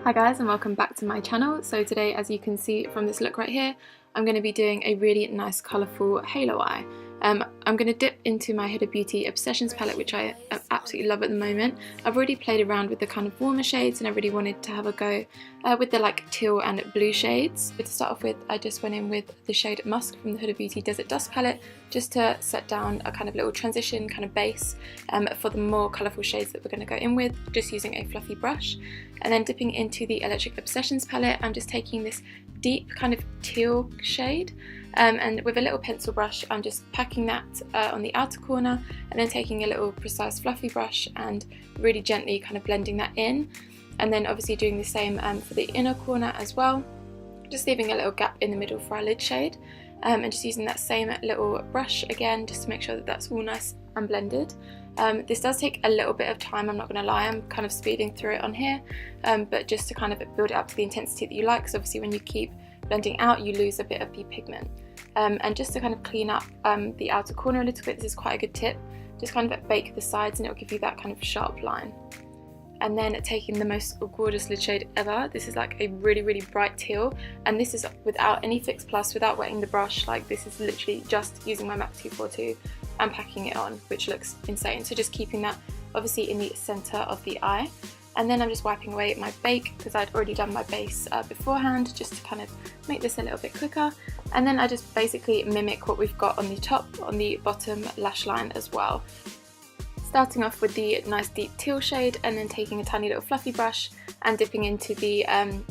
Hi guys, and welcome back to my channel. So today, as you can see from this look right here, I'm going to be doing a really nice colourful halo eye. I'm going to dip into my Huda Beauty Obsessions palette, which I absolutely love at the moment. I've already played around with the kind of warmer shades and I really wanted to have a go with the like teal and blue shades. But to start off with, I just went in with the shade Musk from the Huda Beauty Desert Dust palette just to set down a kind of little transition kind of base for the more colourful shades that we're going to go in with, just using a fluffy brush. And then dipping into the Elixir Obsessions palette, I'm just taking this deep kind of teal shade and with a little pencil brush I'm just packing that on the outer corner and then taking a little precise fluffy brush and really gently kind of blending that in, and then obviously doing the same for the inner corner as well, just leaving a little gap in the middle for our lid shade, and just using that same little brush again just to make sure that that's all nice and blended. This does take a little bit of time, I'm not going to lie, I'm kind of speeding through it on here, but just to kind of build it up to the intensity that you like, because obviously when you keep blending out you lose a bit of the pigment. And just to kind of clean up the outer corner a little bit, this is quite a good tip, just kind of bake the sides and it will give you that kind of sharp line. And then taking the most gorgeous lid shade ever, this is like a really bright teal, and this is without any Fix Plus, without wetting the brush, like this is literally just using my MAC 242 and packing it on, which looks insane. So just keeping that obviously in the centre of the eye. And then I'm just wiping away my bake because I'd already done my base beforehand, just to kind of make this a little bit quicker. And then I just basically mimic what we've got on the top, on the bottom lash line as well. Starting off with the nice deep teal shade and then taking a tiny little fluffy brush and dipping into the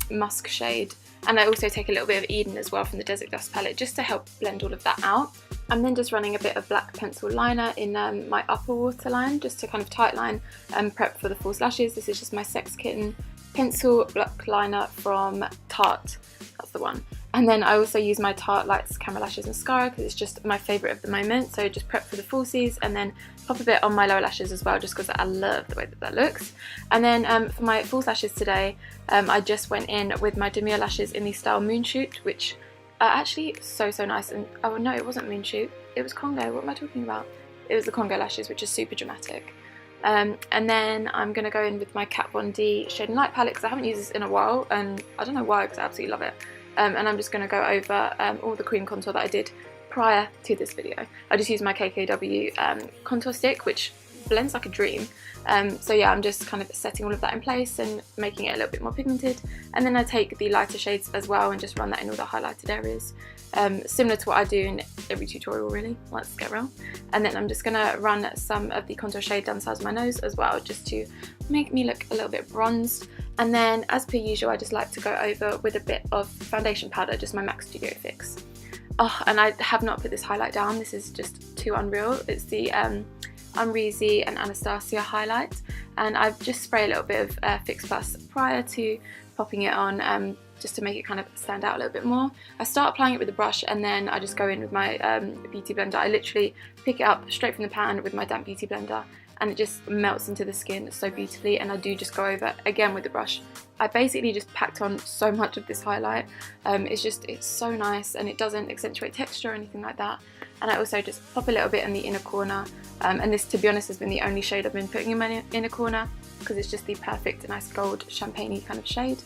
musk shade. And I also take a little bit of Eden as well from the Desert Dust palette just to help blend all of that out. I'm then just running a bit of black pencil liner in my upper waterline just to kind of tightline and prep for the false lashes. This is just my Sex Kitten pencil black liner from Tarte, that's the one. And then I also use my Tarte Lights Camera Lashes Mascara because it's just my favourite of the moment. So just prep for the falsies and then pop a bit on my lower lashes as well, just because I love the way that that looks. And then for my false lashes today, I just went in with my Demure lashes in the style Moonshoot, which are actually so nice. And oh no, it wasn't Moonshoot, it was Congo. What am I talking about? It was the Congo lashes, which is super dramatic. And then I'm going to go in with my Kat Von D Shade and Light palette because I haven't used this in a while and I don't know why, because I absolutely love it. And I'm just going to go over all the cream contour that I did prior to this video. I just used my KKW contour stick, which blends like a dream. So yeah, I'm just kind of setting all of that in place and making it a little bit more pigmented. And then I take the lighter shades as well and just run that in all the highlighted areas. Similar to what I do in every tutorial really, let's get real. And then I'm just going to run some of the contour shade down the sides of my nose as well, just to make me look a little bit bronzed. And then as per usual, I just like to go over with a bit of foundation powder, just my MAC Studio Fix. Oh, and I have not put this highlight down, this is just too unreal. It's the Amrezy and Anastasia highlight, and I've just sprayed a little bit of Fix Plus prior to popping it on, just to make it kind of stand out a little bit more. I start applying it with a brush and then I just go in with my beauty blender. I literally pick it up straight from the pan with my damp beauty blender and it just melts into the skin so beautifully, and I do just go over again with the brush. I basically just packed on so much of this highlight. It's so nice and it doesn't accentuate texture or anything like that. And I also just pop a little bit in the inner corner, and this, to be honest, has been the only shade I've been putting in my inner corner because it's just the perfect nice gold champagne-y kind of shade.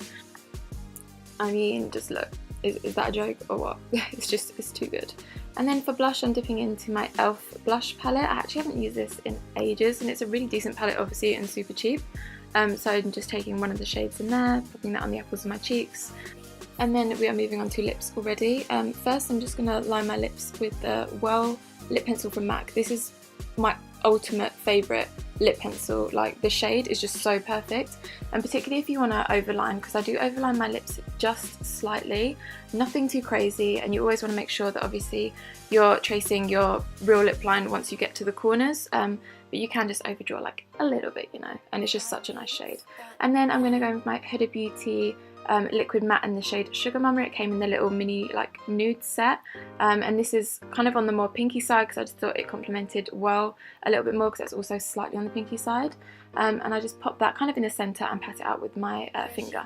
I mean, just look, is that a joke or what? It's too good. And then for blush, I'm dipping into my e.l.f. blush palette. I actually haven't used this in ages and it's a really decent palette obviously and super cheap. So I'm just taking one of the shades in there, popping that on the apples of my cheeks. And then we are moving on to lips already. First I'm just going to line my lips with the Well lip pencil from MAC. This is my ultimate favourite lip pencil, like the shade is just so perfect, and particularly if you want to overline, because I do overline my lips just slightly, nothing too crazy, and you always want to make sure that obviously you're tracing your real lip line once you get to the corners, but you can just overdraw like a little bit, you know, and it's just such a nice shade. And then I'm going to go with my Huda Beauty liquid matte in the shade Sugar Mama. It came in the little mini like nude set, and this is kind of on the more pinky side because I just thought it complemented well a little bit more because it's also slightly on the pinky side. and I just pop that kind of in the centre and pat it out with my finger.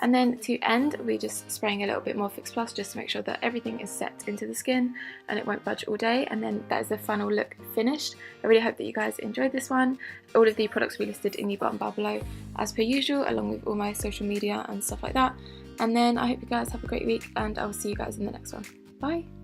And then to end, we're just spraying a little bit more Fix Plus just to make sure that everything is set into the skin and it won't budge all day. And then that is the final look finished. I really hope that you guys enjoyed this one. All of the products will be listed in the bottom bar below as per usual, along with all my social media and stuff like that. And then I hope you guys have a great week, and I will see you guys in the next one. Bye!